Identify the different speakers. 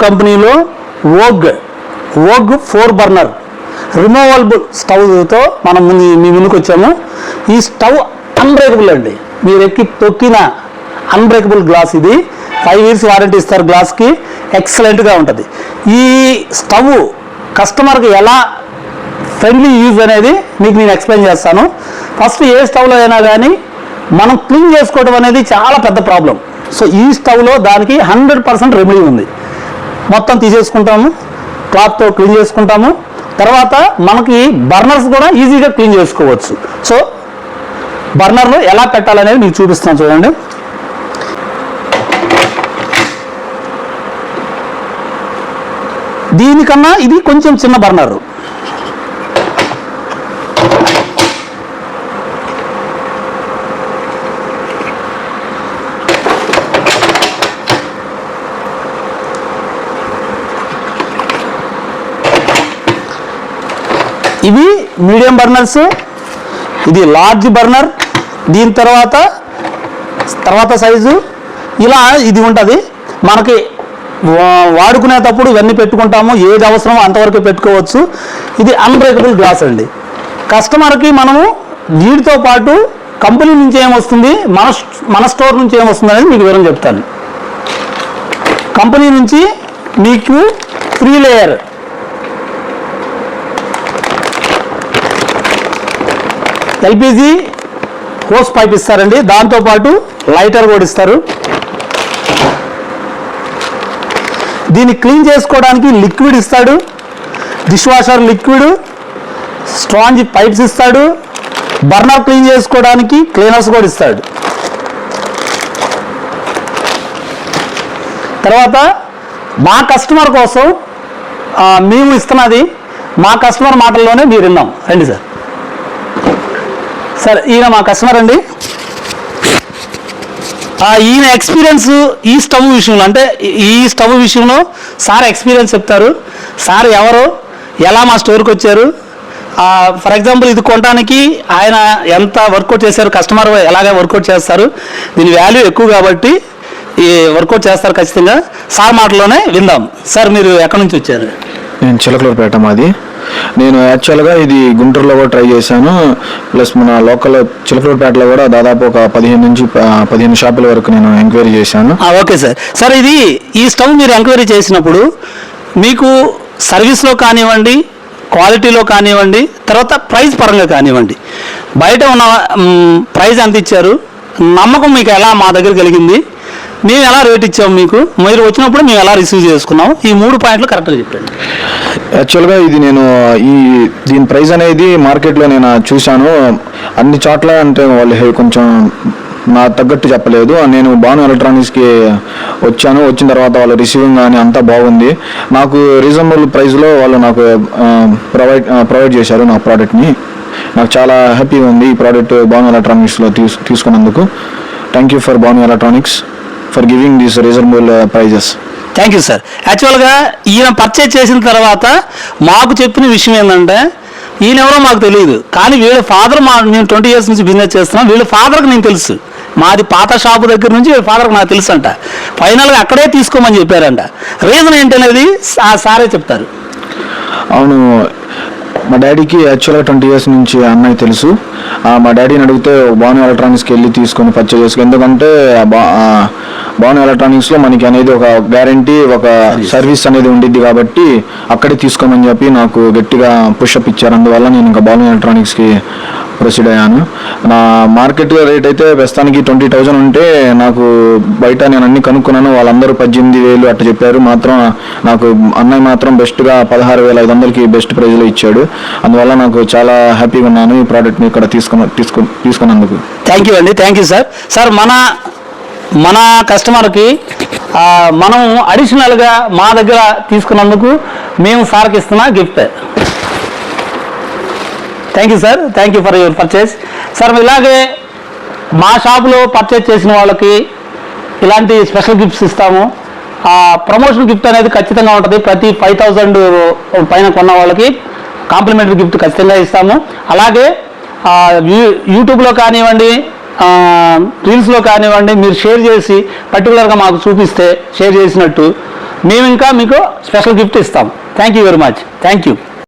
Speaker 1: కంపెనీలో Vogue 4 burner removable స్టవ్తో మనం మీ ముందుకు వచ్చాము. ఈ స్టవ్ అన్బ్రేకబుల్ అండి, మీరు ఎక్కి తొక్కిన అన్బ్రేకబుల్ గ్లాస్. ఇది 5 years వారంటీ ఇస్తారు గ్లాస్కి, ఎక్సలెంట్గా ఉంటుంది. ఈ స్టవ్ కస్టమర్కి ఎలా ఫ్రెండ్లీ యూజ్ అనేది మీకు నేను ఎక్స్ప్లెయిన్ చేస్తాను. ఫస్ట్ ఏ స్టవ్లో అయినా కానీ మనం క్లీన్ చేసుకోవడం అనేది చాలా పెద్ద ప్రాబ్లం. సో ఈ స్టవ్లో దానికి 100% రెమెడీ ఉంది. మొత్తం తీసేసుకుంటాము, క్లాత్తో క్లీన్ చేసుకుంటాము. తర్వాత మనకి బర్నర్స్ కూడా ఈజీగా క్లీన్ చేసుకోవచ్చు. సో బర్నర్లు ఎలా పెట్టాలనేది మీకు చూపిస్తాను చూడండి. దీనికన్నా ఇది కొంచెం చిన్న బర్నర్. ఇవి మీడియం బర్నర్స్, ఇది లార్జ్ బర్నర్, దీని తర్వాత సైజు ఇలా ఇది ఉంటుంది. మనకి వాడుకునేటప్పుడు ఇవన్నీ పెట్టుకుంటాము, ఏది అవసరమో అంతవరకు పెట్టుకోవచ్చు. ఇది అన్బ్రేకబుల్ గ్లాస్ అండి. కస్టమర్కి మనము వీటితో పాటు కంపెనీ నుంచి ఏమొస్తుంది, మన స్టోర్ నుంచి ఏమొస్తుంది అనేది మీకు వివరం చెప్తాను. కంపెనీ నుంచి మీకు 3 లేయర్ ఎల్పిజి హోస్ పైప్ ఇస్తారండి. దాంతోపాటు లైటర్ కూడా ఇస్తారు. దీన్ని క్లీన్ చేసుకోవడానికి లిక్విడ్ ఇస్తాడు, dish washer liquid, sponge pipes ఇస్తాడు, బర్నర్ క్లీన్ చేసుకోవడానికి క్లీనర్స్ కూడా ఇస్తాడు. తర్వాత మా కస్టమర్ కోసం మేము ఇస్తున్నది మా కస్టమర్ మాటల్లోనే మీరు విన్నాం. రండి సార్, ఈయన మా కస్టమర్ అండి. ఈయన ఎక్స్పీరియన్స్ ఈ స్టవ్ విషయంలో, అంటే ఈ స్టవ్ విషయంలో సార్ ఎక్స్పీరియన్స్ చెప్తారు. సార్ ఎవరు, ఎలా మా స్టోర్కి వచ్చారు, ఫర్ ఎగ్జాంపుల్ ఇది కొనడానికి ఆయన ఎంత వర్కౌట్ చేశారు, కస్టమర్ ఎలాగ వర్కౌట్ చేస్తారు, దీని వాల్యూ ఎక్కువ కాబట్టి ఈ వర్కౌట్ చేస్తారు ఖచ్చితంగా. సార్ మాటలోనే విందాం. సార్ మీరు ఎక్కడి నుంచి వచ్చారు?
Speaker 2: నేను చిలకలూరుపేట మాది. నేను యాక్చువల్గా ఇది గుంటూరులో కూడా ట్రై చేశాను, ప్లస్ మన లోకల్ చిలకలూరుపేటలో కూడా దాదాపు ఒక 15 నుంచి 15 షాపుల వరకు నేను ఎంక్వైరీ చేశాను.
Speaker 1: Okay sir. సార్ ఇది ఈ స్టవ్ మీరు ఎంక్వైరీ చేసినప్పుడు మీకు సర్వీస్లో కానివ్వండి, క్వాలిటీలో కానివ్వండి, తర్వాత ప్రైస్ పరంగా కానివ్వండి, బయట ఉన్న ప్రైస్ ఎంత ఇచ్చారు, నమ్మకం మీకు ఎలా మా దగ్గర కలిగింది, మేము ఎలా రేట్ ఇచ్చాము, మీకు మీరు వచ్చినప్పుడు మేము ఎలా రిసీవ్ చేసుకున్నాం, ఈ 3 పాయింట్లు కరెక్ట్గా చెప్పండి.
Speaker 2: యాక్చువల్గా ఇది నేను దీని ప్రైస్ అనేది మార్కెట్లో నేను చూశాను అన్ని చోట్ల. అంటే వాళ్ళు కొంచెం నా తగ్గట్టు చెప్పలేదు. నేను భాను ఎలక్ట్రానిక్స్కి వచ్చాను. వచ్చిన తర్వాత వాళ్ళ రిసీవింగ్ కానీ అంతా బాగుంది. నాకు రీజనబుల్ ప్రైస్లో వాళ్ళు నాకు ప్రొవైడ్ చేశారు నా ప్రోడక్ట్ని. నాకు చాలా హ్యాపీగా ఉంది ఈ ప్రోడక్ట్ భాను ఎలక్ట్రానిక్స్లో తీసుకున్నందుకు. Thank you for Bhanu electronics for giving these reasonable prices.
Speaker 1: Thank you sir. యాక్చువల్గా ఈయన పర్చేజ్ చేసిన తర్వాత మాకు చెప్పిన విషయం ఏంటంటే, ఈయన ఎవరో మాకు తెలియదు, కానీ వీళ్ళ ఫాదర్ మేము 20 years నుంచి బిజినెస్ చేస్తున్నాం, వీళ్ళ ఫాదర్కి నేను తెలుసు. మాది పాత షాపు దగ్గర నుంచి వీళ్ళ ఫాదర్కి నాకు తెలుసు అంట. ఫైనల్గా అక్కడే తీసుకోమని చెప్పారంట. రీజన్ ఏంటనేది సారే చెప్తారు.
Speaker 2: అవును, మా డాడీకి యాక్చువల్గా 20 years నుంచి అన్నయ్య తెలుసు. మా డాడీని అడిగితే భాను ఎలక్ట్రానిక్స్కి వెళ్ళి తీసుకొని పర్చేజ్ చేసుకో, ఎందుకంటే భాను ఎలక్ట్రానిక్స్లో మనకి అనేది ఒక గ్యారంటీ, ఒక సర్వీస్ అనేది ఉండిద్ది కాబట్టి అక్కడే తీసుకోమని చెప్పి నాకు గట్టిగా పుషప్ ఇచ్చారు. అందువల్ల నేను ఇంకా భాను ఎలక్ట్రానిక్స్కి ప్రొసీడ్ అయ్యాను. నా మార్కెట్ రేట్ అయితే ప్రస్తుతానికి 20,000 ఉంటే, నాకు బయట నేను అన్ని కనుక్కున్నాను, వాళ్ళందరూ 18,000 అట్లా చెప్పారు. మాత్రం నాకు అన్నయ్య మాత్రం బెస్ట్గా 16,500కి బెస్ట్ ప్రైజ్లో ఇచ్చాడు. అందువల్ల నాకు చాలా హ్యాపీగా ఉన్నాను ఈ ప్రోడక్ట్ని ఇక్కడ తీసుకున్నందుకు.
Speaker 1: థ్యాంక్ యూ అండి. Thank you sir. సార్ మన కస్టమర్కి మనం అడిషనల్గా మా దగ్గర తీసుకున్నందుకు మేము సార్కి ఇస్తున్న gift. Thank you sir. Thank you for your purchase. Sir ఇలాగే మా షాపులో పర్చేస్ చేసిన వాళ్ళకి ఇలాంటి స్పెషల్ గిఫ్ట్స్ ఇస్తాము. ప్రమోషన్ గిఫ్ట్ అనేది ఖచ్చితంగా ఉంటుంది. ప్రతి 5,000 పైన కొన్న వాళ్ళకి కాంప్లిమెంటరీ గిఫ్ట్ ఖచ్చితంగా ఇస్తాము. అలాగే యూట్యూబ్లో కానివ్వండి, రీల్స్లో కానివ్వండి, మీరు షేర్ చేసి పర్టికులర్గా మాకు చూపిస్తే షేర్ చేసినట్టు మేము ఇంకా మీకు స్పెషల్ గిఫ్ట్ ఇస్తాం. Thank you very much. Thank you.